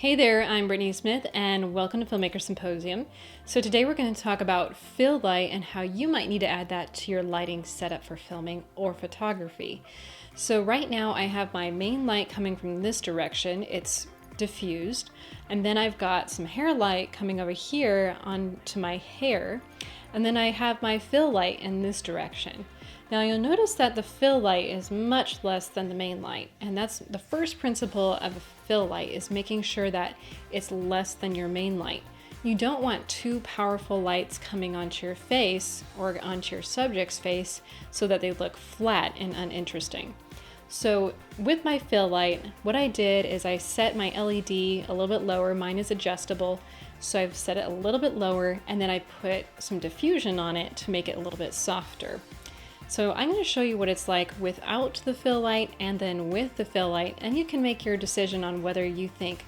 Hey there, I'm Brittany Smith and welcome to Filmmaker Symposium. So today we're going to talk about fill light and how you might need to add that to your lighting setup for filming or photography. So right now I have my main light coming from this direction. It's diffused, and then I've got some hair light coming over here onto my hair, and then I have my fill light in this direction. Now you'll notice that the fill light is much less than the main light, and that's the first principle of a fill light, is making sure that it's less than your main light. You don't want too powerful lights coming onto your face or onto your subject's face so that they look flat and uninteresting. So with my fill light, what I did is I set my LED a little bit lower. Mine is adjustable, so I've set it a little bit lower, and then I put some diffusion on it to make it a little bit softer. So I'm going to show you what it's like without the fill light and then with the fill light, and you can make your decision on whether you think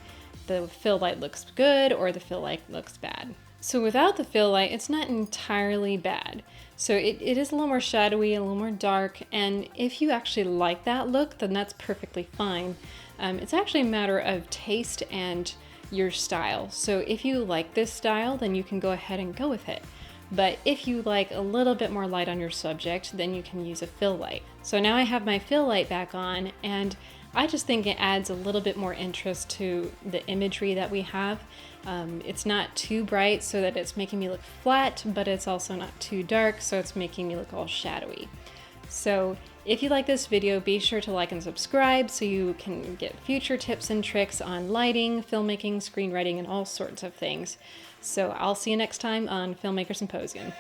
the fill light looks good or the fill light looks bad. So without the fill light, it's not entirely bad. So it is a little more shadowy, a little more dark, and if you actually like that look, then that's perfectly fine. It's actually a matter of taste and your style. So if you like this style, then you can go ahead and go with it. But if you like a little bit more light on your subject, then you can use a fill light. So now I have my fill light back on, and I just think it adds a little bit more interest to the imagery that we have. It's not too bright so that it's making me look flat, but it's also not too dark so it's making me look all shadowy. So if you like this video, be sure to like and subscribe so you can get future tips and tricks on lighting, filmmaking, screenwriting, and all sorts of things. So I'll see you next time on Filmmaker Symposium.